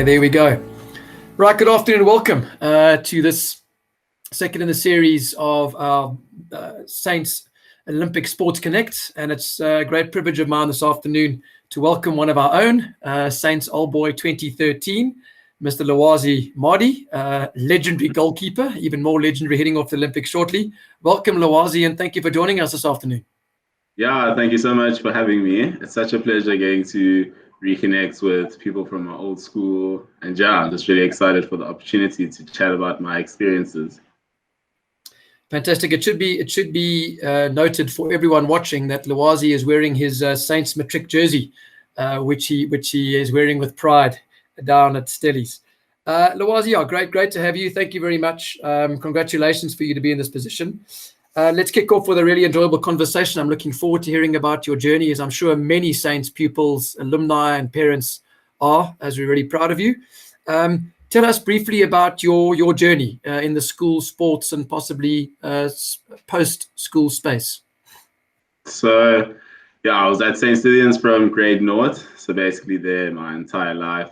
there we go. Right, good afternoon and welcome to this second in the series of our Saints Olympic Sports Connect. And it's a great privilege of mine this afternoon to welcome one of our own, Saints Old Boy 2013, Mr. Lwazi Madi, legendary goalkeeper, even more legendary, heading off the Olympics shortly. Welcome, Lwazi, and thank you for joining us this afternoon. Yeah, thank you so much for having me. It's such a pleasure getting to reconnect with people from my old school. And yeah, I'm just really excited for the opportunity to chat about my experiences. Fantastic. It should be noted for everyone watching that Lwazi is wearing his Saints Matric jersey, which he is wearing with pride down at Stellies. Lwazi, great to have you. Thank you very much. Congratulations for you to be in this position. Let's kick off with a really enjoyable conversation. I'm looking forward to hearing about your journey, as I'm sure many Saints pupils, alumni, and parents are, as we're really proud of you. Tell us briefly about your journey in the school sports and possibly post-school space. So, yeah, I was at St Stithians from grade North, so basically there my entire life.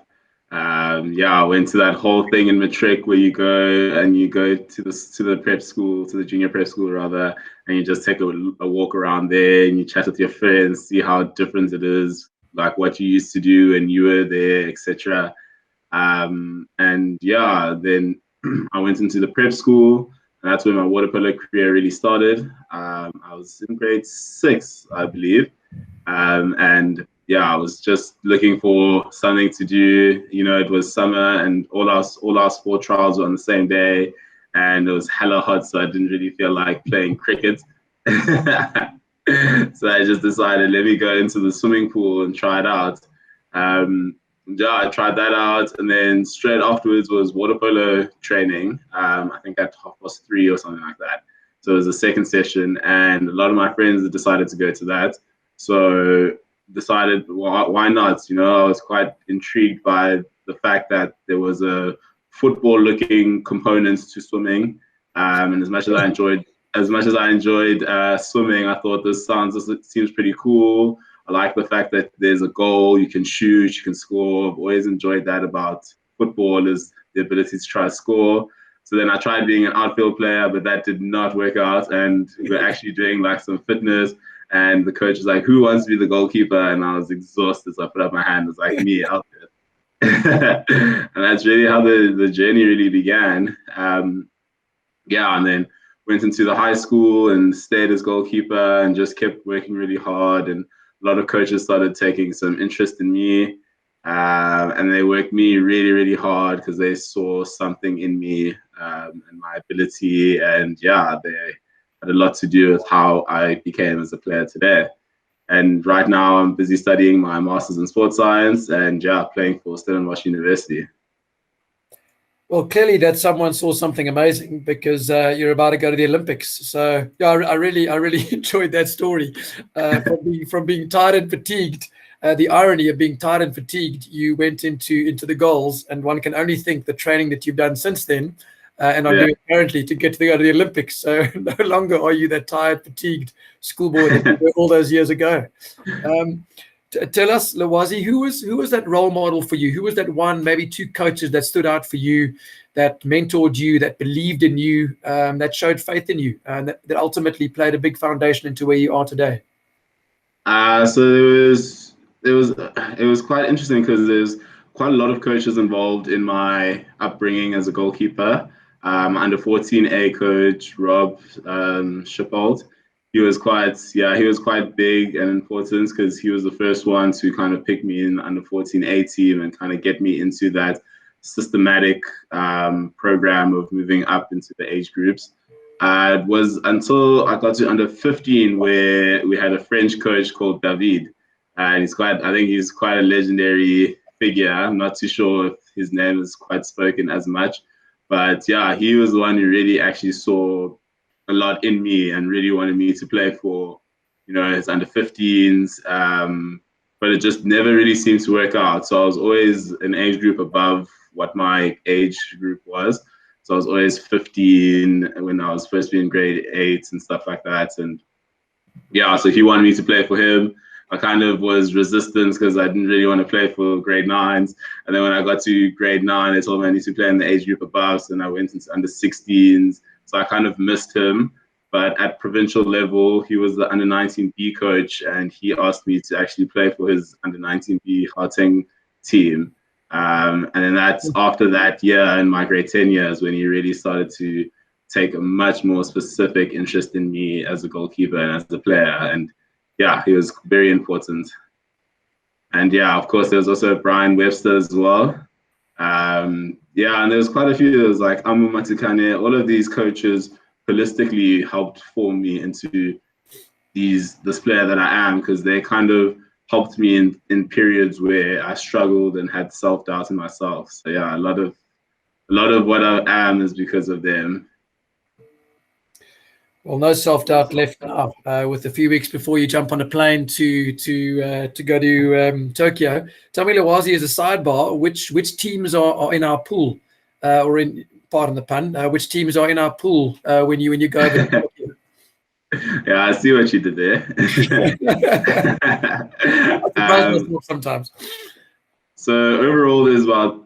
I went to that whole thing in Matric where you go to the prep school, to the junior prep school rather, and you just take a walk around there and you chat with your friends, see how different it is, like what you used to do and you were there, etc. Then I went into the prep school, and that's where my water polo career really started. I was in grade 6, I believe, I was just looking for something to do. You know, it was summer, and all our sport trials were on the same day, and it was hella hot, so I didn't really feel like playing cricket. So I just decided, let me go into the swimming pool and try it out. I tried that out, and then straight afterwards was water polo training. I think at 3:30 or something like that. So it was the second session, and a lot of my friends decided to go to that. So decided, why not? You know, I was quite intrigued by the fact that there was a football-looking component to swimming. And as much as I enjoyed swimming, I thought this seems pretty cool. I like the fact that there's a goal, you can shoot, you can score. I've always enjoyed that about football, is the ability to try to score. So then I tried being an outfield player, but that did not work out. And we were actually doing like some fitness, and the coach was like, who wants to be the goalkeeper? And I was exhausted, so I put up my hand. It was like, me, out there. And that's really how the journey really began. And then went into the high school and stayed as goalkeeper and just kept working really hard. And a lot of coaches started taking some interest in me, and they worked me really, really hard because they saw something in me and my ability. And they had a lot to do with how I became as a player today. And right now I'm busy studying my master's in sports science and playing for Stellenbosch University. Well, clearly that someone saw something amazing, because you're about to go to the Olympics. So I really enjoyed that story. From being tired and fatigued, the irony of being tired and fatigued, you went into the goals, and one can only think the training that you've done since then and are doing currently to get to go to the Olympics. So no longer are you that tired, fatigued schoolboy that you were all those years ago. Tell us, Lwazi, who was that role model for you? Who was that one, maybe two coaches that stood out for you, that mentored you, that believed in you, that showed faith in you, and that ultimately played a big foundation into where you are today? So it was quite interesting because there's quite a lot of coaches involved in my upbringing as a goalkeeper. Under 14A coach Rob Schippold. He was quite big and important because he was the first one to kind of pick me in under 14A team and kind of get me into that systematic program of moving up into the age groups. It was until I got to under 15 where we had a French coach called David. And I think he's quite a legendary figure. I'm not too sure if his name is quite spoken as much, but he was the one who really actually saw a lot in me and really wanted me to play for, his under 15s. But it just never really seemed to work out. So I was always an age group above what my age group was. So I was always 15 when I was supposed to be in grade 8 and stuff like that. And so he wanted me to play for him. I kind of was resistant because I didn't really want to play for grade 9s. And then when I got to grade 9, they told me I need to play in the age group above. So then I went into under 16s. So I kind of missed him. But at provincial level, he was the under 19B coach, and he asked me to actually play for his under 19B Gauteng team. And then that's after that year in my grade 10 years when he really started to take a much more specific interest in me as a goalkeeper and as a player. And yeah, he was very important. And yeah, of course, there was also Brian Webster as well. Yeah, and there was quite a few. There was like Amu Matikane. All of these coaches holistically helped form me into this player that I am, because they kind of helped me in periods where I struggled and had self-doubt in myself. So yeah, a lot of what I am is because of them. Well, no self-doubt left now. With a few weeks before you jump on a plane to go to Tokyo, tell me, Lwazi, as a sidebar, which teams are in our pool, or in, pardon the pun, which teams are in our pool when you go over to Tokyo? Yeah, I see what you did there. Sometimes. So overall,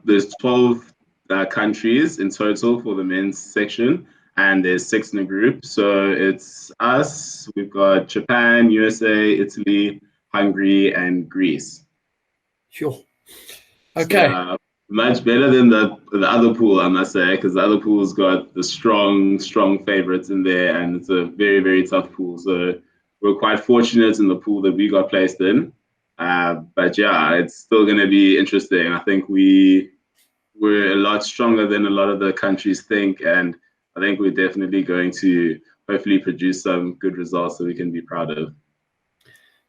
there's 12 countries in total for the men's section, and there's 6 in a group. So it's us. We've got Japan, USA, Italy, Hungary, and Greece. Sure. Okay. So, much better than the other pool, I must say, because the other pool's got the strong favorites in there, and it's a very, very tough pool. So we're quite fortunate in the pool that we got placed in. But yeah, it's still going to be interesting. I think we're a lot stronger than a lot of the countries think, and I think we're definitely going to hopefully produce some good results that we can be proud of.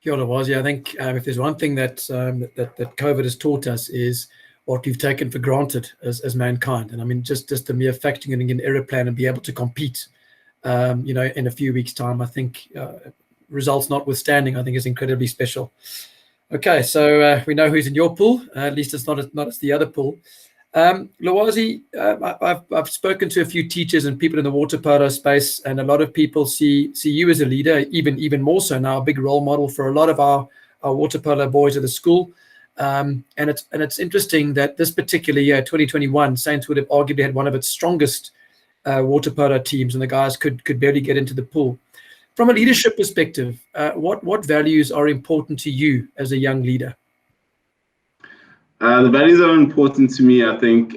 Kia ora, Lwazi. I think if there's one thing that COVID has taught us is what we've taken for granted as mankind. And I mean, just the mere fact you're getting an aeroplane and be able to compete, in a few weeks' time, I think, results notwithstanding, I think is incredibly special. Okay, so we know who's in your pool. At least it's not as the other pool. Lwazi, I've spoken to a few teachers and people in the water polo space, and a lot of people see you as a leader, even more so now, a big role model for a lot of our water polo boys at the school. And it's interesting that this particular year, 2021, Saints would have arguably had one of its strongest water polo teams, and the guys could barely get into the pool. From a leadership perspective, what values are important to you as a young leader? The values that are important to me, I think,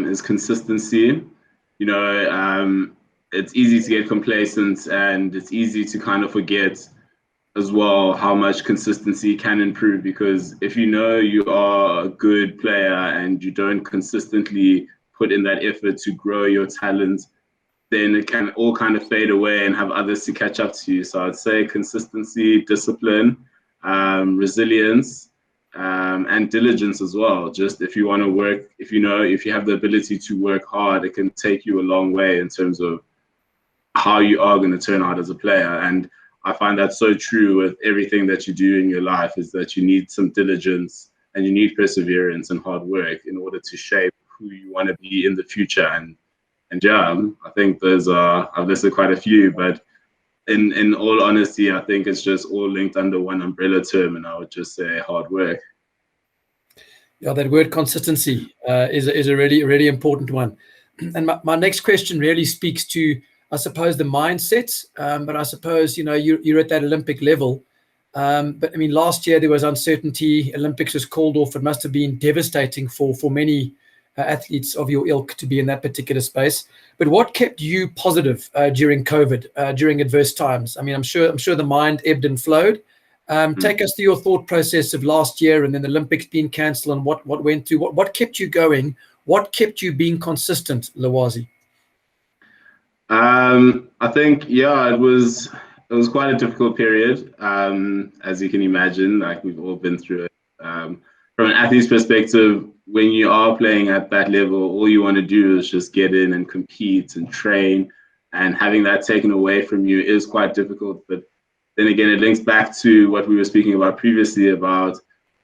is consistency. It's easy to get complacent, and it's easy to kind of forget as well how much consistency can improve, because if you are a good player and you don't consistently put in that effort to grow your talent, then it can all kind of fade away and have others to catch up to you. So I'd say consistency, discipline, resilience, and diligence as well. Just if you want to work, if you have the ability to work hard, it can take you a long way in terms of how you are going to turn out as a player. And I find that so true with everything that you do in your life, is that you need some diligence and you need perseverance and hard work in order to shape who you want to be in the future. And yeah, I think I've listed quite a few, but in all honesty, I think it's just all linked under one umbrella term, and I would just say hard work. Yeah, that word consistency is a really important one. And my next question really speaks to, I suppose, the mindset. But I suppose, you're at that Olympic level. But I mean, last year there was uncertainty. Olympics was called off. It must have been devastating for many athletes of your ilk to be in that particular space. But what kept you positive during COVID, during adverse times? I mean, I'm sure the mind ebbed and flowed. Take us through your thought process of last year, and then the Olympics being cancelled, and what went through. What kept you going? What kept you being consistent, Lwazi? I think, yeah, it was quite a difficult period, as you can imagine. Like, we've all been through it. From an athlete's perspective, when you are playing at that level, all you want to do is just get in and compete and train, and having that taken away from you is quite difficult. But then again, it links back to what we were speaking about previously, about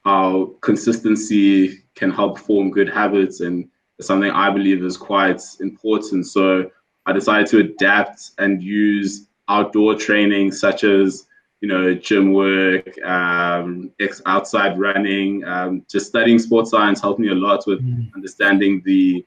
how consistency can help form good habits, and it's something I believe is quite important. So I decided to adapt and use outdoor training, such as gym work, outside running, just studying sports science helped me a lot with understanding the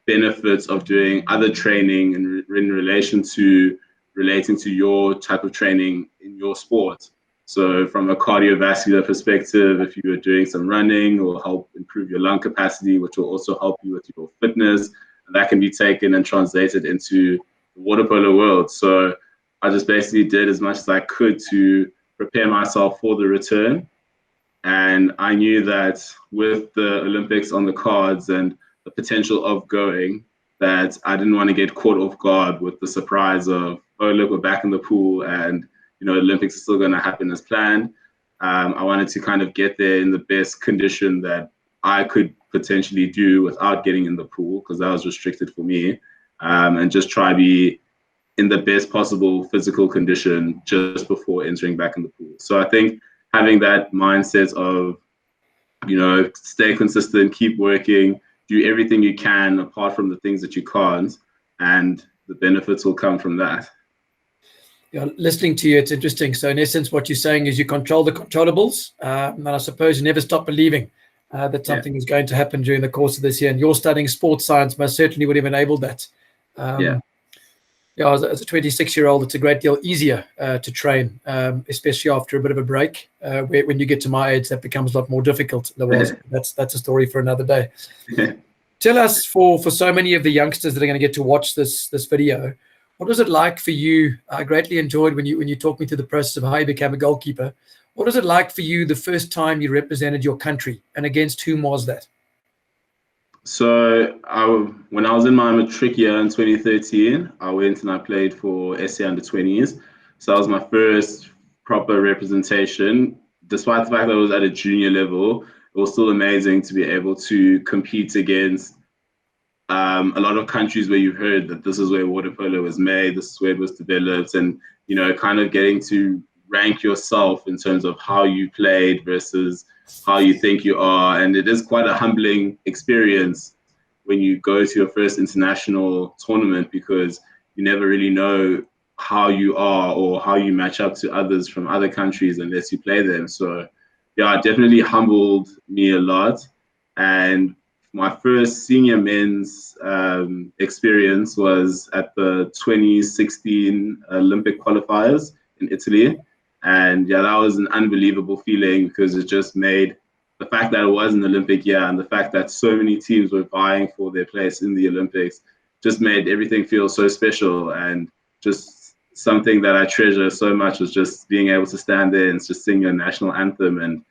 benefits of doing other training in relation to relating to your type of training in your sport. So from a cardiovascular perspective, if you were doing some running, it will help improve your lung capacity, which will also help you with your fitness. And that can be taken and translated into the water polo world. So I just basically did as much as I could to prepare myself for the return. And I knew that with the Olympics on the cards and the potential of going, that I didn't want to get caught off guard with the surprise of, oh, look, we're back in the pool and, Olympics are still going to happen as planned. I wanted to kind of get there in the best condition that I could potentially do without getting in the pool, because that was restricted for me, and just try to be in the best possible physical condition just before entering back in the pool. So I think having that mindset of, stay consistent, keep working, do everything you can apart from the things that you can't, and the benefits will come from that. Yeah, listening to you, it's interesting. So in essence, what you're saying is you control the controllables, and I suppose you never stop believing that something is going to happen during the course of this year. And you're studying sports science most certainly would have enabled that. As a 26-year-old, it's a great deal easier to train, especially after a bit of a break. When you get to my age, that becomes a lot more difficult. That's a story for another day. Tell us, for so many of the youngsters that are going to get to watch this video, what was it like for you? I greatly enjoyed when you talked me through the process of how you became a goalkeeper. What was it like for you the first time you represented your country, and against whom was that? So when I was in my matric year in 2013, I went and I played for SA Under-20s. So that was my first proper representation. Despite the fact that I was at a junior level, it was still amazing to be able to compete against a lot of countries where you've heard that this is where water polo was made, this is where it was developed, and kind of getting to rank yourself in terms of how you played versus how you think you are. And it is quite a humbling experience when you go to your first international tournament, because you never really know how you are or how you match up to others from other countries unless you play them. So yeah, it definitely humbled me a lot. And my first senior men's experience was at the 2016 Olympic qualifiers in Italy. And yeah, that was an unbelievable feeling, because it just made the fact that it was an Olympic year and the fact that so many teams were vying for their place in the Olympics just made everything feel so special. And just something that I treasure so much was just being able to stand there and just sing your national anthem and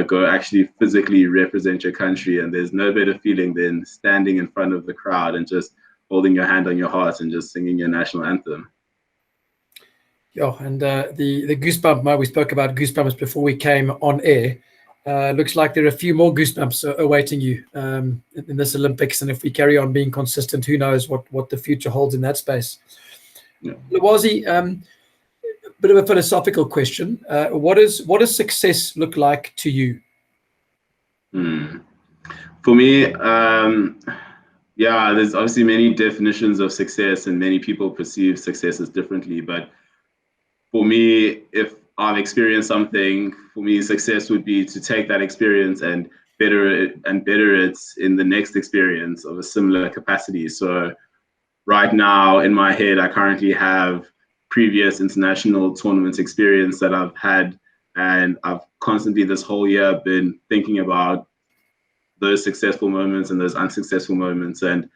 go actually physically represent your country. And there's no better feeling than standing in front of the crowd and just holding your hand on your heart and just singing your national anthem. Yeah, and the goosebump, we spoke about goosebumps before we came on air. Looks like there are a few more goosebumps awaiting you in this Olympics. And if we carry on being consistent, who knows what the future holds in that space. Yeah. Lwazi, bit of a philosophical question. What does success look like to you? For me, there's obviously many definitions of success, and many people perceive successes differently. But for me, if I've experienced something, for me, success would be to take that experience and better it in the next experience of a similar capacity. So right now in my head, I currently have previous international tournament experience that I've had, and I've constantly this whole year been thinking about those successful moments and those unsuccessful moments, and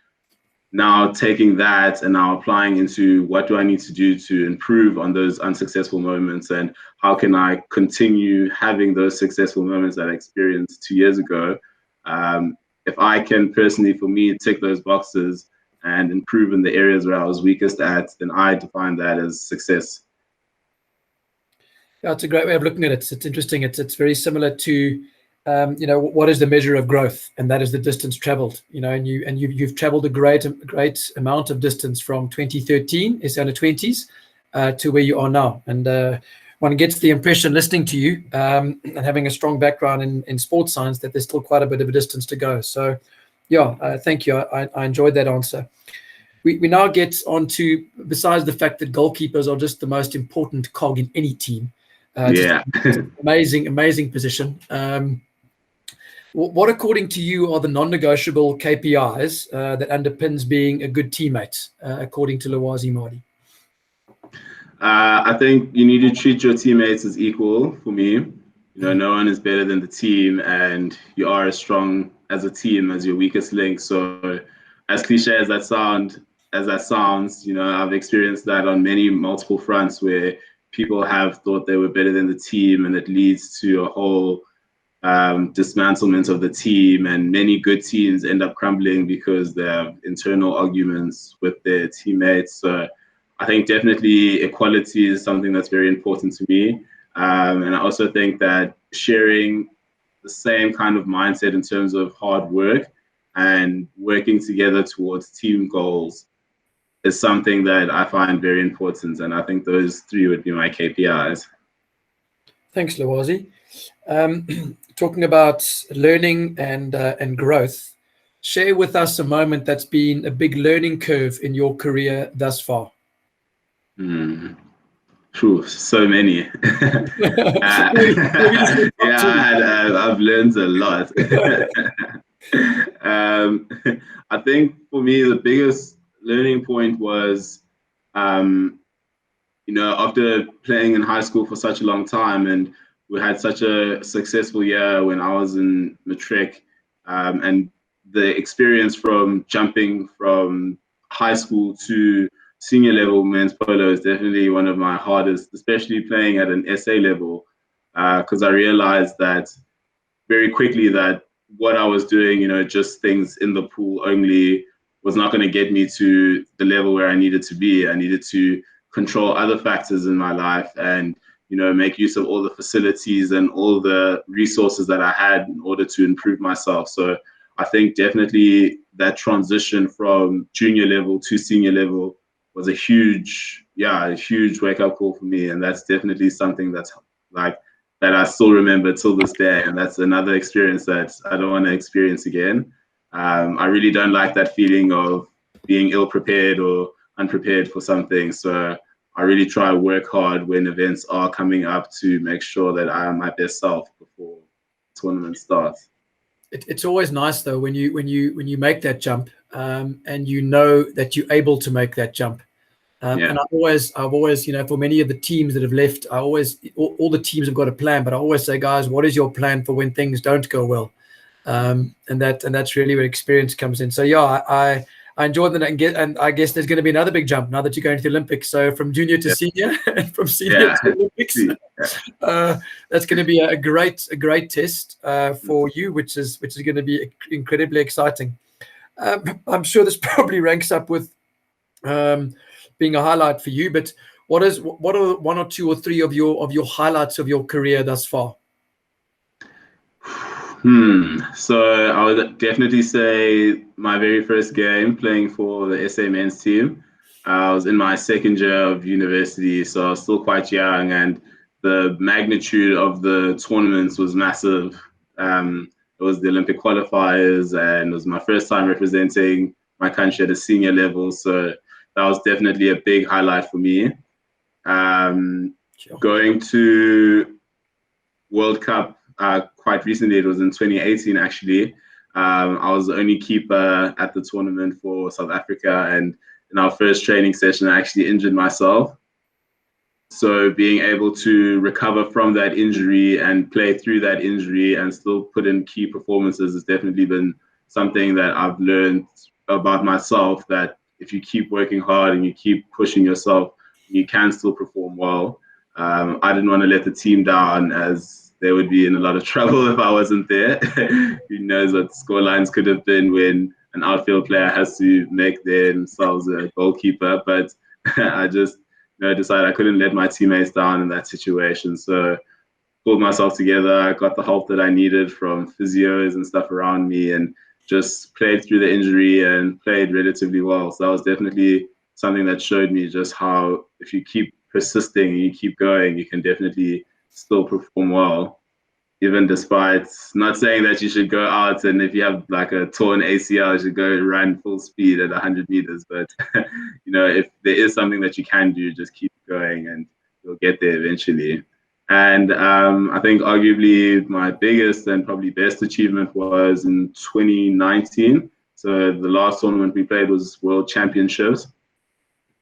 now taking that and now applying into what do I need to do to improve on those unsuccessful moments, and how can I continue having those successful moments that I experienced 2 years ago. If I can personally, for me, tick those boxes and improve in the areas where I was weakest at, then I define that as success. Yeah, it's a great way of looking at it. It's interesting. It's very similar to, what is the measure of growth, and that is the distance traveled. And you've traveled a great amount of distance from 2013 SA Under-20s to where you are now. And one gets the impression, listening to you and having a strong background in sports science, that there's still quite a bit of a distance to go. So yeah, thank you. I enjoyed that answer. We now get on to, besides the fact that goalkeepers are just the most important cog in any team, Just Yeah. amazing position. What, according to you, are the non-negotiable KPIs that underpins being a good teammate, according to Lwazi Madi? I think you need to treat your teammates as equal for me. You know, no one is better than the team, and you are as strong as a team as your weakest link. So, as cliche as that sounds, you know, I've experienced that on many multiple fronts where people have thought they were better than the team, and it leads to a whole dismantlement of the team, and many good teams end up crumbling because they have internal arguments with their teammates. So I think definitely equality is something that's very important to me. And I also think that sharing the same kind of mindset in terms of hard work and working together towards team goals is something that I find very important. And I think those three would be my KPIs. Thanks, Lwazi. Talking about learning and growth, share with us a moment that's been a big learning curve in your career thus far. True, so many. I've learned a lot. I think for me, the biggest learning point was, you know, after playing in high school for such a long time, and we had such a successful year when I was in matric, and the experience from jumping from high school to senior level men's polo is definitely one of my hardest, especially playing at an SA level, because I realized that very quickly that what I was doing, you know, just things in the pool only, was not going to get me to the level where I needed to be. I needed to control other factors in my life and, you know, make use of all the facilities and all the resources that I had in order to improve myself. So I think definitely that transition from junior level to senior level was a huge wake up call for me. And that's definitely something that's like, that I still remember till this day. And that's another experience that I don't want to experience again. I really don't like that feeling of being ill prepared or unprepared for something. So I really try to work hard when events are coming up to make sure that I am my best self before the tournament starts. It's always nice though when you make that jump, and you know that you're able to make that jump. And I've always, you know, for many of the teams that have left, all the teams have got a plan, but I always say, guys, what is your plan for when things don't go well? And that's really where experience comes in. So yeah, I enjoyed that, and I guess there's going to be another big jump now that you're going to the Olympics. So from junior to senior, and from senior to Olympics, that's going to be a great test for you, which is going to be incredibly exciting. I'm sure this probably ranks up with being a highlight for you, but what are one or two or three of your highlights of your career thus far? So I would definitely say my very first game playing for the SA men's team. I was in my second year of university, so I was still quite young, and the magnitude of the tournaments was massive. It was the Olympic qualifiers, and it was my first time representing my country at a senior level. So that was definitely a big highlight for me. Sure. Going to World Cup quite recently, it was in 2018 actually. I was the only keeper at the tournament for South Africa, and in our first training session, I actually injured myself. So being able to recover from that injury and play through that injury and still put in key performances has definitely been something that I've learned about myself, that if you keep working hard and you keep pushing yourself, you can still perform well. I didn't want to let the team down, as they would be in a lot of trouble if I wasn't there. Who knows what score lines could have been when an outfield player has to make themselves a goalkeeper. But I just decided I couldn't let my teammates down in that situation. So pulled myself together. I got the help that I needed from physios and stuff around me, and just played through the injury and played relatively well. So that was definitely something that showed me just how, if you keep persisting and you keep going, you can definitely still perform well, even despite, not saying that you should go out and if you have like a torn ACL, you should go run full speed at 100 meters. But, if there is something that you can do, just keep going and you'll get there eventually. And I think arguably my biggest and probably best achievement was in 2019. So the last tournament we played was World Championships,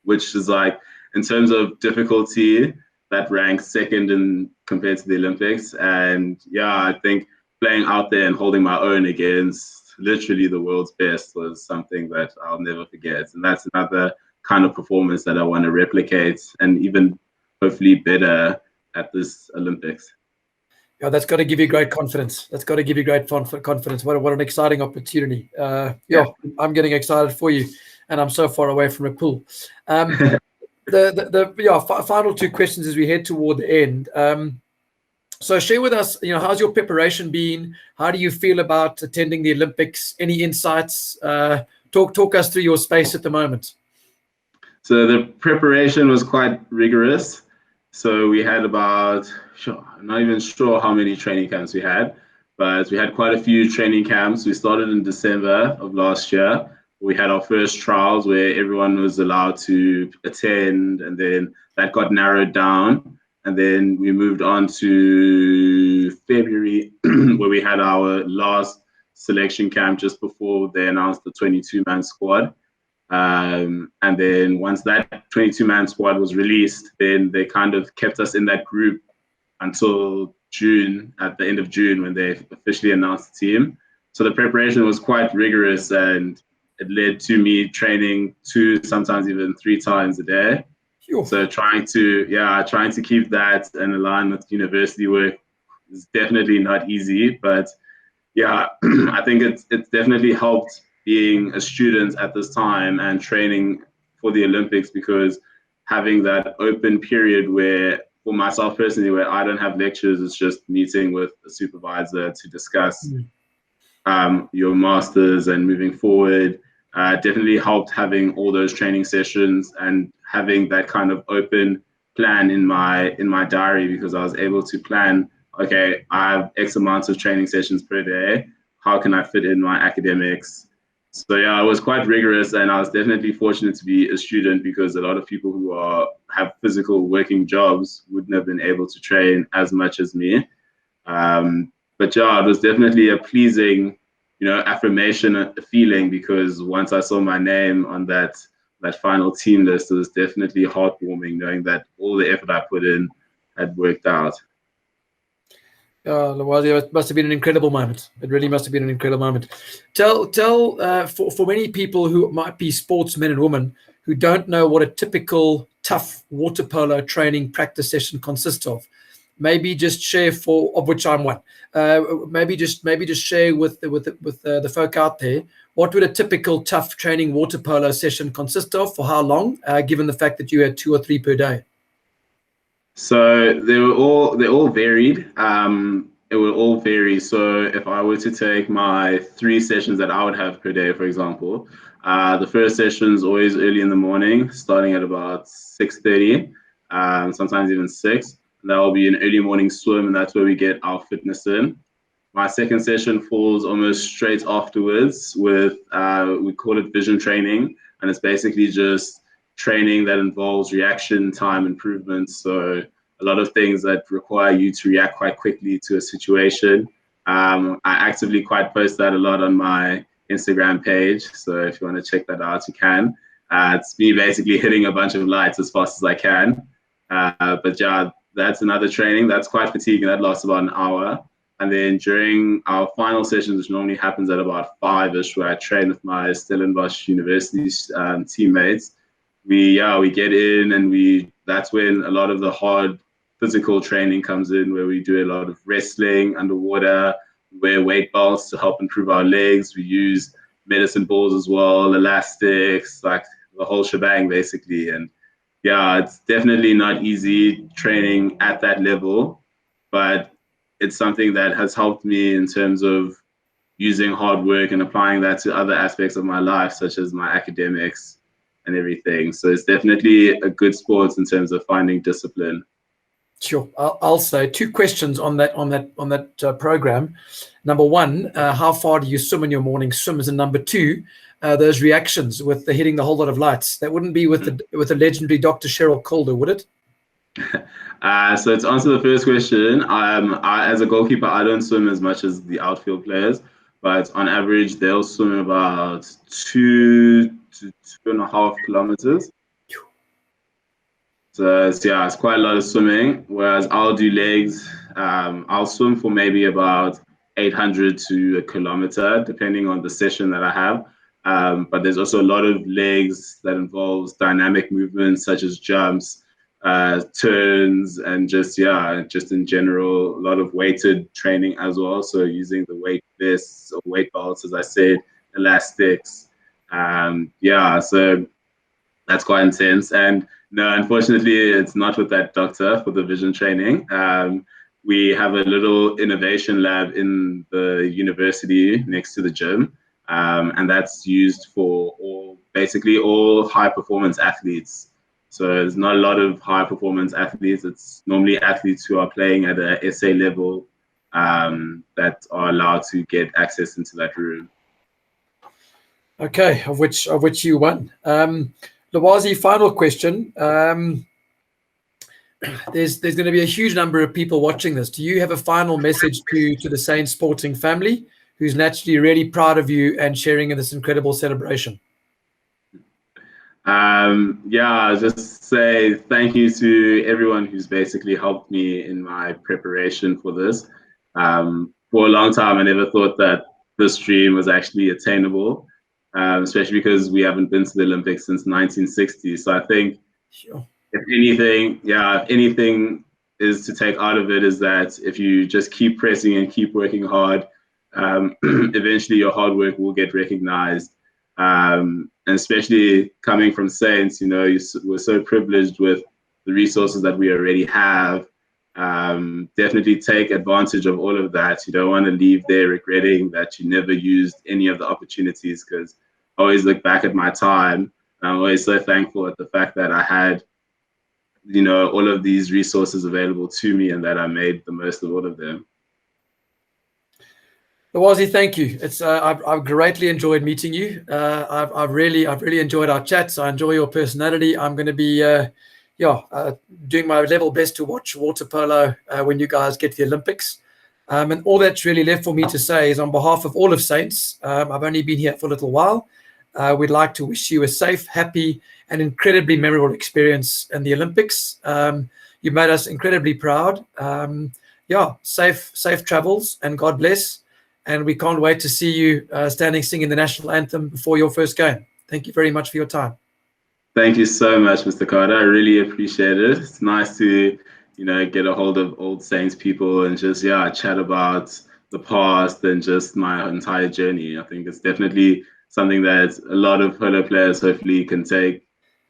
which is like, in terms of difficulty, that ranks second in compared to the Olympics. And yeah, I think playing out there and holding my own against literally the world's best was something that I'll never forget. And that's another kind of performance that I want to replicate and even hopefully better at this Olympics. Yeah, that's got to give you great confidence. That's got to give you great confidence. What an exciting opportunity. Yeah, I'm getting excited for you, and I'm so far away from a pool. Final two questions as we head toward the end. So share with us, how's your preparation been? How do you feel about attending the Olympics? Any insights? Talk us through your space at the moment. So the preparation was quite rigorous. So we had about, I'm not even sure how many training camps we had, but we had quite a few training camps. We started in December of last year. We had our first trials where everyone was allowed to attend, and then that got narrowed down. And then we moved on to February, where we had our last selection camp just before they announced the 22-man squad. And then once that 22-man squad was released, then they kind of kept us in that group until June, at the end of June, when they officially announced the team. So the preparation was quite rigorous, and it led to me training 2, sometimes even 3 times a day. So trying to keep that and align with university work is definitely not easy, but yeah, I think it's definitely helped being a student at this time and training for the Olympics, because having that open period where, for myself personally, where I don't have lectures, it's just meeting with a supervisor to discuss your masters and moving forward. Definitely helped having all those training sessions and having that kind of open plan in my diary, because I was able to plan, okay, I have X amount of training sessions per day. How can I fit in my academics? So yeah, it was quite rigorous, and I was definitely fortunate to be a student, because a lot of people who have physical working jobs wouldn't have been able to train as much as me. But yeah, it was definitely a pleasing, affirmation, a feeling, because once I saw my name on that final team list, it was definitely heartwarming knowing that all the effort I put in had worked out. Lwazi, it must have been an incredible moment. It really must have been an incredible moment. Tell for many people who might be sportsmen and women who don't know what a typical tough water polo training practice session consists of. Maybe just share, of which I'm one. Maybe just share with the folk out there, what would a typical tough training water polo session consist of? For how long? Given the fact that you had 2 or 3 per day. So they all varied. It would all vary. So if I were to take my 3 sessions that I would have per day, for example, the first session is always early in the morning, starting at about 6:30, sometimes even 6. That will be an early morning swim, and that's where we get our fitness in. My second session falls almost straight afterwards with, we call it vision training, and it's basically just training that involves reaction time improvements. So a lot of things that require you to react quite quickly to a situation. I actively quite post that a lot on my Instagram page. So if you want to check that out, you can. It's me basically hitting a bunch of lights as fast as I can. But yeah, that's another training that's quite fatiguing. That lasts about an hour. And then during our final sessions, which normally happens at about 5-ish, where I train with my Stellenbosch University teammates, we get in, and that's when a lot of the hard physical training comes in, where we do a lot of wrestling underwater, wear weight belts to help improve our legs. We use medicine balls as well, elastics, like the whole shebang basically. And yeah, it's definitely not easy training at that level, but it's something that has helped me in terms of using hard work and applying that to other aspects of my life, such as my academics and everything. So it's definitely a good sport in terms of finding discipline. Sure. I'll say 2 questions on that program. Number 1, how far do you swim in your morning swims? And number 2, those reactions with the hitting the whole lot of lights. That wouldn't be with the legendary Dr. Cheryl Calder, would it? So to answer the first question, as a goalkeeper, I don't swim as much as the outfield players, but on average, they'll swim about 2 to 2.5 kilometers. So yeah, it's quite a lot of swimming. Whereas I'll do legs. I'll swim for maybe about 800 to a kilometer, depending on the session that I have. But there's also a lot of legs that involves dynamic movements such as jumps, turns, and just in general, a lot of weighted training as well. So using the weight vests or weight belts, as I said, elastics. So that's quite intense. And no, unfortunately, it's not with that doctor for the vision training. We have a little innovation lab in the university next to the gym, and that's used for basically all high performance athletes. So there's not a lot of high performance athletes. It's normally athletes who are playing at a SA level that are allowed to get access into that room. Okay, of which you won. Lwazi, final question. There's going to be a huge number of people watching this. Do you have a final message to the Saint sporting family, who's naturally really proud of you and sharing in this incredible celebration? Just say thank you to everyone who's basically helped me in my preparation for this. For a long time, I never thought that this dream was actually attainable, especially because we haven't been to the Olympics since 1960. So I think, if anything is to take out of it, is that if you just keep pressing and keep working hard, eventually your hard work will get recognized. And especially coming from Saints, we're so privileged with the resources that we already have. Definitely take advantage of all of that. You don't want to leave there regretting that you never used any of the opportunities, because I always look back at my time. And I'm always so thankful at the fact that I had, all of these resources available to me and that I made the most of all of them. Lwazi, thank you. It's I've greatly enjoyed meeting you. I've really enjoyed our chats. I enjoy your personality. I'm going to be doing my level best to watch water polo when you guys get to the Olympics. And all that's really left for me to say is, on behalf of all of Saints, I've only been here for a little while. We'd like to wish you a safe, happy, and incredibly memorable experience in the Olympics. You've made us incredibly proud. Safe travels, and God bless. And we can't wait to see you standing singing the national anthem before your first game. Thank you very much for your time. Thank you so much, Mr. Carter. I really appreciate it. It's nice to, get a hold of old Saints people and just, chat about the past and just my entire journey. I think it's definitely something that a lot of polo players hopefully can take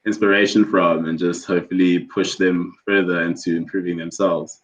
inspiration from and just hopefully push them further into improving themselves.